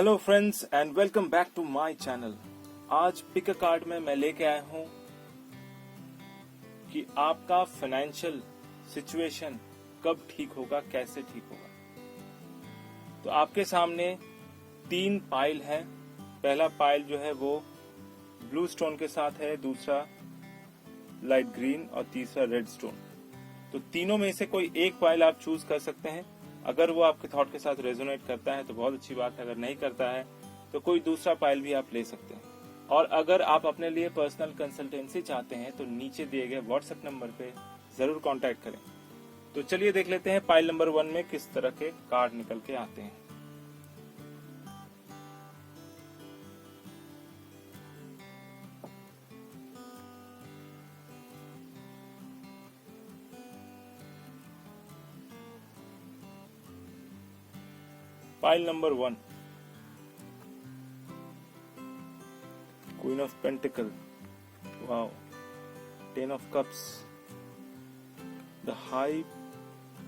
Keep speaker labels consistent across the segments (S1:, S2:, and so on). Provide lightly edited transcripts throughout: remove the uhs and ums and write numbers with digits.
S1: Hello friends and welcome back to my channel. आज pick a card में मैं लेके आया हूं कि आपका फाइनेंशियल सिचुएशन कब ठीक होगा, कैसे ठीक होगा। तो आपके सामने 3 पाइल है। पहला पाइल जो है वो ब्लू स्टोन के साथ है, दूसरा लाइट ग्रीन और तीसरा रेड स्टोन। तो तीनों में से कोई एक पाइल आप चूज कर सकते हैं। अगर वो आपके थॉट के साथ रेजोनेट करता है तो बहुत अच्छी बात है, अगर नहीं करता है तो कोई दूसरा पाइल भी आप ले सकते हैं। और अगर आप अपने लिए पर्सनल कंसल्टेंसी चाहते हैं तो नीचे दिए गए व्हाट्सएप नंबर पे जरूर कांटेक्ट करें। तो चलिए देख लेते हैं पाइल नंबर 1 में किस तरह के कार्ड निकल के आते हैं। Pile number 1, queen of pentacle, wow, 10 of cups, the high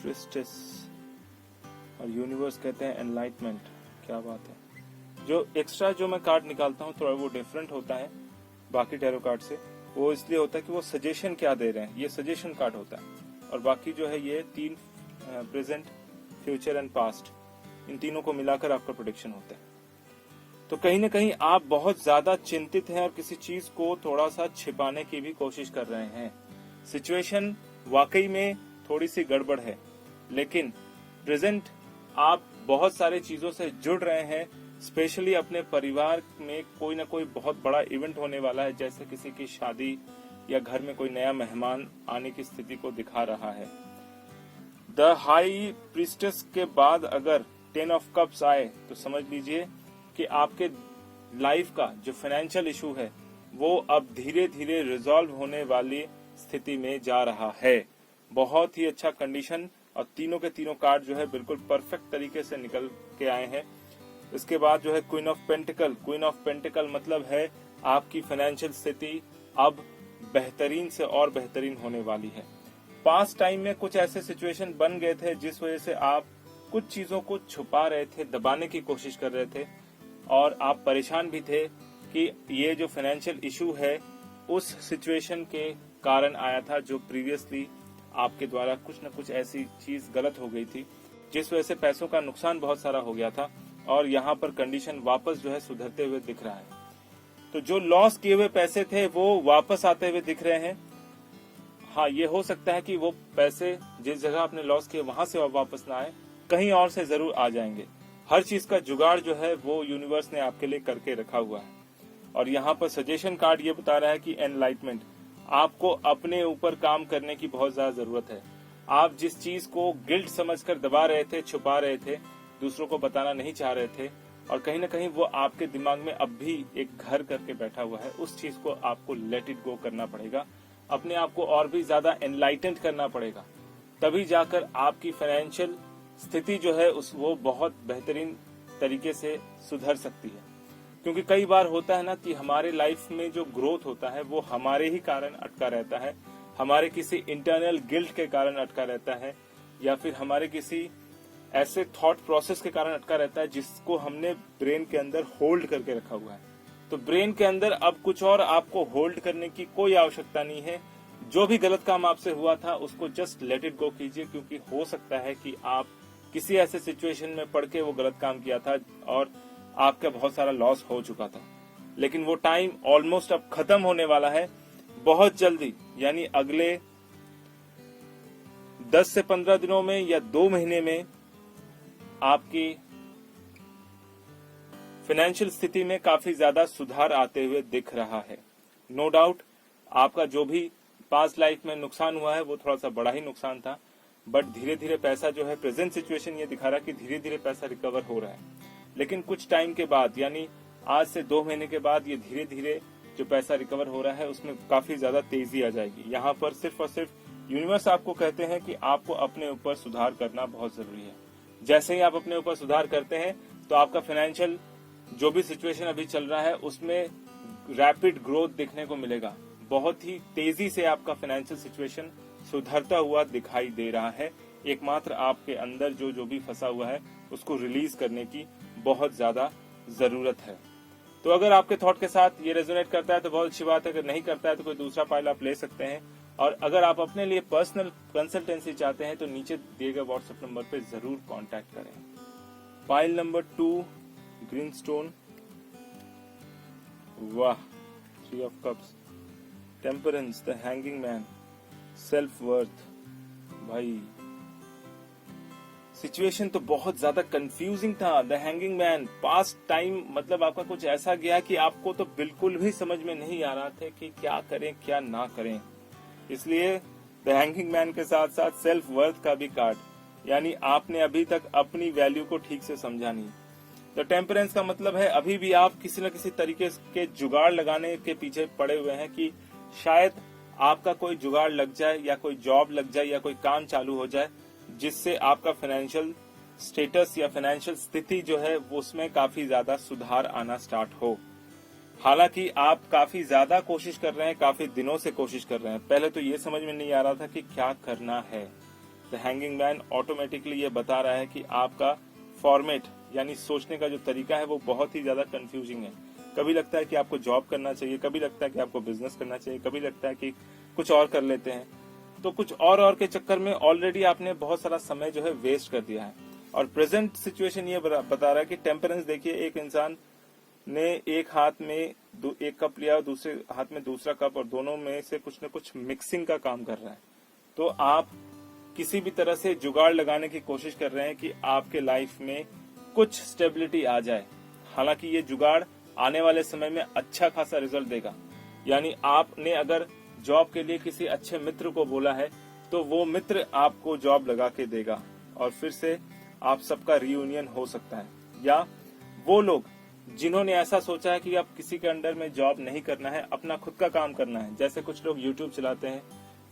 S1: priestess और यूनिवर्स कहते हैं एनलाइटमेंट। क्या बात है। जो एक्स्ट्रा जो मैं कार्ड निकालता हूँ थोड़ा वो डिफरेंट होता है बाकी टैरो कार्ड से। वो इसलिए होता है कि वो सजेशन क्या दे रहे हैं, ये सजेशन कार्ड होता है। और बाकी जो है ये 3 प्रेजेंट, फ्यूचर एंड पास्ट, इन तीनों को मिलाकर आपका प्रेडिक्शन होता है। तो कहीं ना कहीं आप बहुत ज्यादा चिंतित हैं और किसी चीज को थोड़ा सा छिपाने की भी कोशिश कर रहे हैं। सिचुएशन वाकई में थोड़ी सी गड़बड़ है, लेकिन प्रेजेंट आप बहुत सारे चीजों से जुड़ रहे हैं। स्पेशली अपने परिवार में कोई ना कोई बहुत बड़ा इवेंट होने वाला है, जैसे किसी की शादी या घर में कोई नया मेहमान आने की स्थिति को दिखा रहा है। द हाई प्रीस्टेस के बाद अगर 10 ऑफ कप्स आए तो समझ लीजिए कि आपके लाइफ का जो फाइनेंशियल इशू है वो अब धीरे धीरे रिजॉल्व होने वाली स्थिति में जा रहा है। बहुत ही अच्छा कंडीशन, और तीनों के तीनों कार्ड जो है बिल्कुल परफेक्ट तरीके से निकल के आए हैं। इसके बाद जो है queen of pentacle. Queen of pentacle मतलब है आपकी फाइनेंशियल स्थिति अब बेहतरीन से और बेहतरीन होने वाली है। पास्ट टाइम में कुछ ऐसे सिचुएशन बन गए थे जिस वजह से आप कुछ चीजों को छुपा रहे थे, दबाने की कोशिश कर रहे थे, और आप परेशान भी थे कि ये जो फाइनेंशियल इशू है उस सिचुएशन के कारण आया था जो प्रीवियसली आपके द्वारा कुछ न कुछ ऐसी चीज गलत हो गई थी जिस वजह से पैसों का नुकसान बहुत सारा हो गया था। और यहाँ पर कंडीशन वापस जो है सुधरते हुए दिख रहा है। तो जो लॉस किए हुए पैसे थे वो वापस आते हुए दिख रहे हैं। हाँ, ये हो सकता है कि वो पैसे जिस जगह आपने लॉस किए वहां से वापस ना आए, कहीं और से जरूर आ जाएंगे। हर चीज का जुगाड़ जो है वो यूनिवर्स ने आपके लिए करके रखा हुआ है। और यहाँ पर सजेशन कार्ड ये बता रहा है कि एनलाइटमेंट, आपको अपने ऊपर काम करने की बहुत ज्यादा जरूरत है। आप जिस चीज को गिल्ट समझकर दबा रहे थे, छुपा रहे थे, दूसरों को बताना नहीं चाह रहे थे, और कहीं ना कहीं वो आपके दिमाग में अब भी एक घर करके बैठा हुआ है, उस चीज को आपको लेट इट गो करना पड़ेगा। अपने आप को और भी ज्यादा एनलाइटेंड करना पड़ेगा, तभी जाकर आपकी फाइनेंशियल स्थिति जो है वो बहुत बेहतरीन तरीके से सुधर सकती है। क्योंकि कई बार होता है ना कि हमारे लाइफ में जो ग्रोथ होता है वो हमारे ही कारण अटका रहता है, हमारे किसी इंटरनल गिल्ट के कारण अटका रहता है, या फिर हमारे किसी ऐसे थॉट प्रोसेस के कारण अटका रहता है जिसको हमने ब्रेन के अंदर होल्ड करके रखा हुआ है। तो ब्रेन के अंदर अब कुछ और आपको होल्ड करने की कोई आवश्यकता नहीं है। जो भी गलत काम आपसे हुआ था उसको जस्ट लेट इट गो कीजिए, क्योंकि हो सकता है कि आप किसी ऐसे सिचुएशन में पड़ के वो गलत काम किया था और आपका बहुत सारा लॉस हो चुका था। लेकिन वो टाइम ऑलमोस्ट अब खत्म होने वाला है बहुत जल्दी, यानी अगले 10 से 15 दिनों में या 2 महीने में आपकी फाइनेंशियल स्थिति में काफी ज्यादा सुधार आते हुए दिख रहा है। नो डाउट आपका जो भी पास्ट लाइफ में नुकसान हुआ है वो थोड़ा सा बड़ा ही नुकसान था, बट धीरे धीरे पैसा जो है, प्रेजेंट सिचुएशन ये दिखा रहा है कि धीरे धीरे पैसा रिकवर हो रहा है। लेकिन कुछ टाइम के बाद, यानी आज से 2 महीने के बाद, ये धीरे धीरे जो पैसा रिकवर हो रहा है उसमें काफी ज्यादा तेजी आ जाएगी। यहाँ पर सिर्फ और सिर्फ यूनिवर्स आपको कहते हैं कि आपको अपने ऊपर सुधार करना बहुत जरूरी है। जैसे ही आप अपने ऊपर सुधार करते हैं तो आपका फाइनेंशियल जो भी सिचुएशन अभी चल रहा है उसमें रैपिड ग्रोथ देखने को मिलेगा। बहुत ही तेजी से आपका फाइनेंशियल सिचुएशन सुधरता हुआ दिखाई दे रहा है। एकमात्र आपके अंदर जो भी फंसा हुआ है उसको रिलीज करने की बहुत ज्यादा जरूरत है। तो अगर आपके थॉट के साथ ये रेजोनेट करता है तो बहुत अच्छी बात है, अगर नहीं करता है तो कोई दूसरा पाइल आप ले सकते हैं। और अगर आप अपने लिए पर्सनल कंसल्टेंसी चाहते हैं तो नीचे दिए गए व्हाट्सएप नंबर पे जरूर कांटेक्ट करें। पाइल नंबर 2 ग्रीन स्टोन, वाह, 3 of cups, temperance, the hanging man, self worth. भाई सिचुएशन तो बहुत ज्यादा कंफ्यूजिंग था। The hanging man, past time मतलब आपका कुछ ऐसा गया कि आपको तो बिल्कुल भी समझ में नहीं आ रहा था कि क्या करें क्या ना करें। इसलिए द हैंगिंग मैन के साथ साथ सेल्फ वर्थ का भी कार्ड, यानी आपने अभी तक अपनी वैल्यू को ठीक से समझा नहीं। तो टेम्परेंस का मतलब है अभी भी आप किसी न किसी तरीके के जुगाड़ लगाने के पीछे पड़े हुए हैं कि शायद आपका कोई जुगाड़ लग जाए या कोई जॉब लग जाए या कोई काम चालू हो जाए जिससे आपका फाइनेंशियल स्टेटस या फाइनेंशियल स्थिति जो है वो उसमें काफी ज्यादा सुधार आना स्टार्ट हो। हालांकि आप काफी ज्यादा कोशिश कर रहे हैं, काफी दिनों से कोशिश कर रहे हैं। पहले तो ये समझ में नहीं आ रहा था कि क्या करना है। द हैंगिंग मैन ऑटोमेटिकली ये बता रहा है कि आपका फॉर्मेट यानी सोचने का जो तरीका है वो बहुत ही ज्यादा कंफ्यूजिंग है। कभी लगता है कि आपको जॉब करना चाहिए, कभी लगता है कि आपको बिजनेस करना चाहिए, कभी लगता है कि कुछ और कर लेते हैं। तो कुछ और के चक्कर में ऑलरेडी आपने बहुत सारा समय जो है वेस्ट कर दिया है। और प्रेजेंट सिचुएशन ये बता रहा है कि टेम्परेंस, देखिए एक इंसान ने एक हाथ में एक कप लिया और दूसरे हाथ में दूसरा कप, और दोनों में से कुछ न कुछ मिक्सिंग का काम कर रहा है। तो आप किसी भी तरह से जुगाड़ लगाने की कोशिश कर रहे हैं कि आपके लाइफ में कुछ स्टेबिलिटी आ जाए। हालांकि ये जुगाड़ आने वाले समय में अच्छा खासा रिजल्ट देगा। यानी आपने अगर जॉब के लिए किसी अच्छे मित्र को बोला है तो वो मित्र आपको जॉब लगा के देगा और फिर से आप सबका रियूनियन हो सकता है। या वो लोग जिन्होंने ऐसा सोचा है कि अब किसी के अंडर में जॉब नहीं करना है, अपना खुद का काम करना है, जैसे कुछ लोग यूट्यूब चलाते हैं,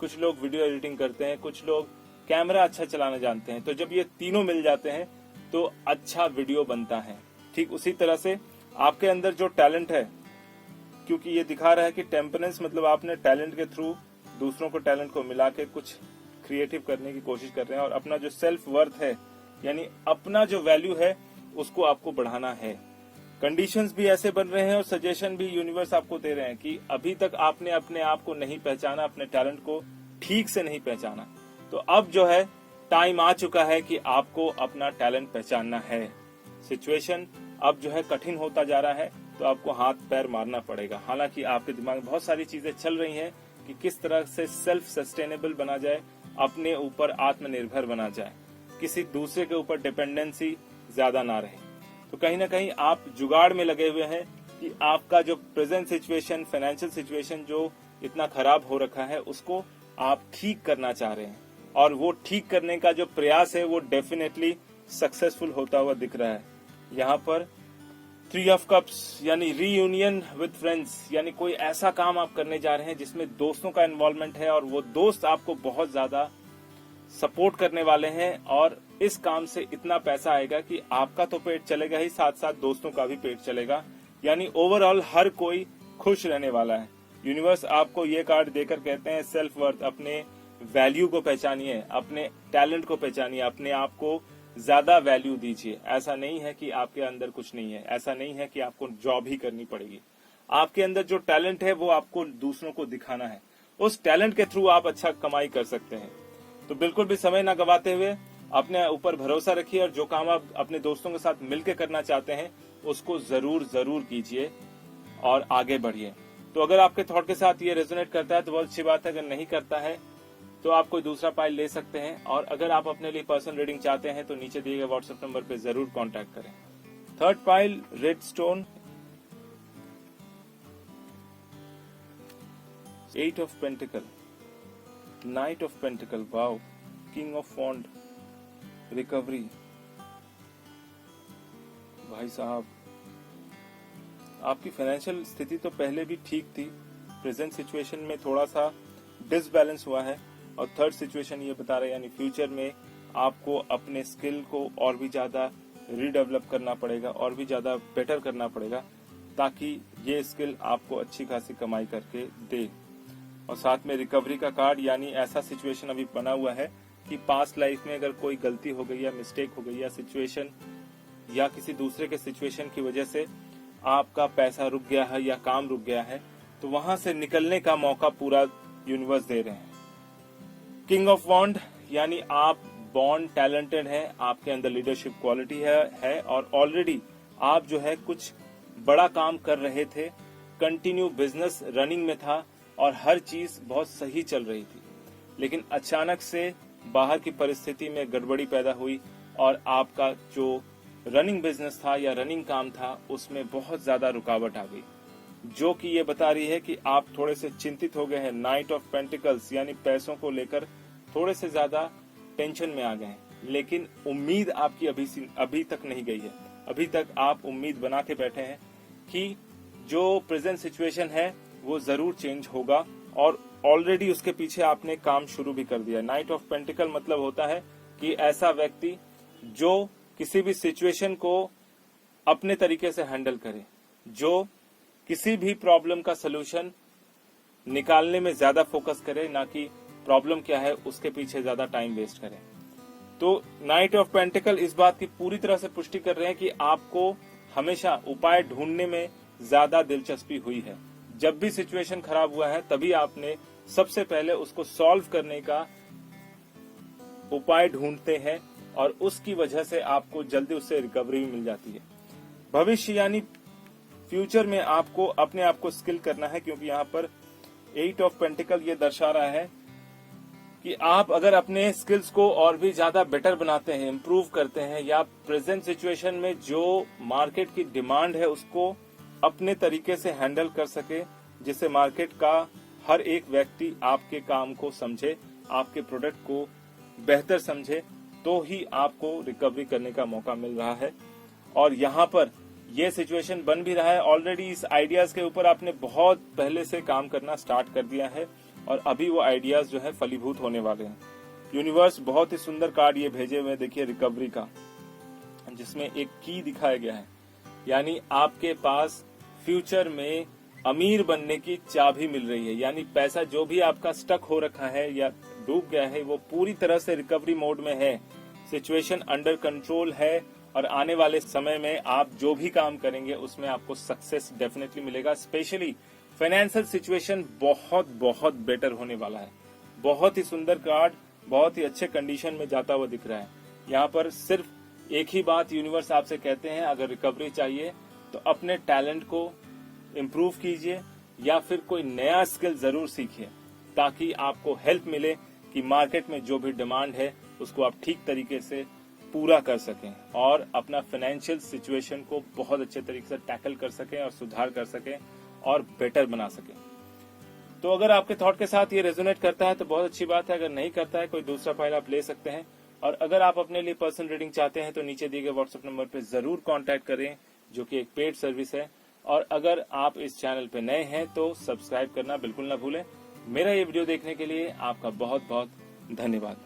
S1: कुछ लोग वीडियो एडिटिंग करते हैं, कुछ लोग कैमरा अच्छा चलाना जानते हैं, तो जब ये तीनों मिल जाते हैं तो अच्छा वीडियो बनता है। ठीक उसी तरह से आपके अंदर जो टैलेंट है, क्योंकि ये दिखा रहा है कि टेम्परेंस मतलब आपने टैलेंट के थ्रू दूसरों को टैलेंट को मिला के कुछ क्रिएटिव करने की कोशिश कर रहे हैं और अपना जो सेल्फ वर्थ है यानी अपना जो वैल्यू है उसको आपको बढ़ाना है। कंडीशंस भी ऐसे बन रहे हैं और सजेशन भी यूनिवर्स आपको दे रहे हैं कि अभी तक आपने अपने आप को नहीं पहचाना, अपने टैलेंट को ठीक से नहीं पहचाना, तो अब जो है टाइम आ चुका है कि आपको अपना टैलेंट पहचानना है। सिचुएशन अब जो है कठिन होता जा रहा है तो आपको हाथ पैर मारना पड़ेगा। हालांकि आपके दिमाग में बहुत सारी चीजें चल रही हैं कि किस तरह से सेल्फ सस्टेनेबल बना जाए, अपने ऊपर आत्मनिर्भर बना जाए, किसी दूसरे के ऊपर डिपेंडेंसी ज्यादा ना रहे। तो कहीं ना कहीं आप जुगाड़ में लगे हुए हैं कि आपका जो प्रेजेंट सिचुएशन, फाइनेंशियल सिचुएशन जो इतना खराब हो रखा है उसको आप ठीक करना चाह रहे हैं और वो ठीक करने का जो प्रयास है वो डेफिनेटली सक्सेसफुल होता हुआ दिख रहा है। यहाँ पर 3 ऑफ कप्स यानी रीयूनियन विद फ्रेंड्स, यानी कोई ऐसा काम आप करने जा रहे हैं जिसमें दोस्तों का इन्वॉल्वमेंट है और वो दोस्त आपको बहुत ज्यादा सपोर्ट करने वाले हैं और इस काम से इतना पैसा आएगा कि आपका तो पेट चलेगा ही, साथ साथ दोस्तों का भी पेट चलेगा। यानी ओवरऑल हर कोई खुश रहने वाला है। यूनिवर्स आपको ये कार्ड देकर कहते हैं सेल्फ वर्थ, अपने वैल्यू को पहचानिए, अपने टैलेंट को पहचानिए, अपने आप को ज्यादा वैल्यू दीजिए। ऐसा नहीं है कि आपके अंदर कुछ नहीं है, ऐसा नहीं है कि आपको जॉब ही करनी पड़ेगी। आपके अंदर जो टैलेंट है वो आपको दूसरों को दिखाना है, उस टैलेंट के थ्रू आप अच्छा कमाई कर सकते हैं। तो बिल्कुल भी समय ना गवाते हुए अपने ऊपर भरोसा रखिए और जो काम आप अपने दोस्तों के साथ मिलकर करना चाहते हैं उसको जरूर जरूर कीजिए और आगे बढ़िए। तो अगर आपके थॉट के साथ ये रेजोनेट करता है तो बहुत अच्छी बात है, अगर नहीं करता है तो आप कोई दूसरा पाइल ले सकते हैं। और अगर आप अपने लिए पर्सनल रीडिंग चाहते हैं तो नीचे दिए गए व्हाट्सएप नंबर पे जरूर कांटेक्ट करें। Third pile red stone, 8 of pentacle, knight of pentacle, wow, king of wand, recovery. भाई साहब आपकी फाइनेंशियल स्थिति तो पहले भी ठीक थी, प्रेजेंट सिचुएशन में थोड़ा सा डिसबैलेंस हुआ है और थर्ड सिचुएशन ये बता रहा है यानी फ्यूचर में आपको अपने स्किल को और भी ज्यादा रीडेवलप करना पड़ेगा और भी ज्यादा बेटर करना पड़ेगा ताकि ये स्किल आपको अच्छी खासी कमाई करके दे। और साथ में रिकवरी का कार्ड, यानी ऐसा सिचुएशन अभी बना हुआ है कि पास्ट लाइफ में अगर कोई गलती हो गई या मिस्टेक हो गई या सिचुएशन या किसी दूसरे के सिचुएशन की वजह से आपका पैसा रुक गया है या काम रुक गया है, तो वहां से निकलने का मौका पूरा यूनिवर्स दे रहे हैं। किंग ऑफ वॉन्ड यानी आप बॉर्न टैलेंटेड है, आपके अंदर लीडरशिप क्वालिटी है और ऑलरेडी आप जो है कुछ बड़ा काम कर रहे थे, कंटिन्यू बिजनेस रनिंग में था और हर चीज बहुत सही चल रही थी, लेकिन अचानक से बाहर की परिस्थिति में गड़बड़ी पैदा हुई और आपका जो रनिंग बिजनेस था या रनिंग काम था उसमें बहुत ज्यादा रुकावट आ गई, जो कि ये बता रही है कि आप थोड़े से चिंतित हो गए हैं। नाइट ऑफ पेंटिकल्स यानी पैसों को लेकर थोड़े से ज्यादा टेंशन में आ गए हैं, लेकिन उम्मीद आपकी अभी तक नहीं गई है। अभी तक आप उम्मीद बना के बैठे हैं कि जो प्रेजेंट सिचुएशन है वो जरूर चेंज होगा और ऑलरेडी उसके पीछे आपने काम शुरू भी कर दिया। नाइट ऑफ पेंटिकल मतलब होता है कि ऐसा व्यक्ति जो किसी भी सिचुएशन को अपने तरीके से हैंडल करे, जो किसी भी प्रॉब्लम का सलूशन निकालने में ज्यादा फोकस करे, ना कि प्रॉब्लम क्या है उसके पीछे ज्यादा टाइम वेस्ट करे। तो नाइट ऑफ पेंटिकल इस बात की पूरी तरह से पुष्टि कर रहे हैं कि आपको हमेशा उपाय ढूंढने में ज्यादा दिलचस्पी हुई है। जब भी सिचुएशन खराब हुआ है तभी आपने सबसे पहले उसको सॉल्व करने का उपाय ढूंढते हैं और उसकी वजह से आपको जल्दी उससे रिकवरी भी मिल जाती है। भविष्य यानी फ्यूचर में आपको अपने आप को स्किल करना है, क्योंकि यहाँ पर 8 ऑफ पेंटिकल ये दर्शा रहा है कि आप अगर अपने स्किल्स को और भी ज्यादा बेटर बनाते हैं, इम्प्रूव करते हैं, या प्रेजेंट सिचुएशन में जो मार्केट की डिमांड है उसको अपने तरीके से हैंडल कर सके, जिससे मार्केट का हर एक व्यक्ति आपके काम को समझे, आपके प्रोडक्ट को बेहतर समझे, तो ही आपको रिकवरी करने का मौका मिल रहा है। और यहाँ पर यह सिचुएशन बन भी रहा है। ऑलरेडी इस आइडियाज के ऊपर आपने बहुत पहले से काम करना स्टार्ट कर दिया है और अभी वो आइडियाज जो है फलीभूत होने वाले हैं। यूनिवर्स बहुत ही सुंदर कार्ड ये भेजे हुए देखिए रिकवरी का, जिसमें एक की दिखाया गया है, यानी आपके पास फ्यूचर में अमीर बनने की चाबी मिल रही है। यानी पैसा जो भी आपका स्टक हो रखा है या डूब गया है वो पूरी तरह से रिकवरी मोड में है, सिचुएशन अंडर कंट्रोल है और आने वाले समय में आप जो भी काम करेंगे उसमें आपको सक्सेस डेफिनेटली मिलेगा। स्पेशली फाइनेंशियल सिचुएशन बहुत बहुत बेटर होने वाला है। बहुत ही सुंदर कार्ड, बहुत ही अच्छे कंडीशन में जाता हुआ दिख रहा है। यहाँ पर सिर्फ एक ही बात यूनिवर्स आपसे कहते हैं, अगर रिकवरी चाहिए तो अपने टैलेंट को इम्प्रूव कीजिए या फिर कोई नया स्किल जरूर सीखिए, ताकि आपको हेल्प मिले कि मार्केट में जो भी डिमांड है उसको आप ठीक तरीके से पूरा कर सकें और अपना फाइनेंशियल सिचुएशन को बहुत अच्छे तरीके से टैकल कर सकें और सुधार कर सकें और बेटर बना सकें। तो अगर आपके थॉट के साथ ये रेजोनेट करता है तो बहुत अच्छी बात है, अगर नहीं करता है कोई दूसरा फाइल आप ले सकते हैं। और अगर आप अपने लिए पर्सनल रीडिंग चाहते हैं तो नीचे दिए गए व्हाट्सएप नंबर पे जरूर कांटेक्ट करें, जो कि एक पेड सर्विस है। और अगर आप इस चैनल पे नए हैं तो सब्सक्राइब करना बिल्कुल ना भूलें। मेरा ये वीडियो देखने के लिए आपका बहुत बहुत धन्यवाद।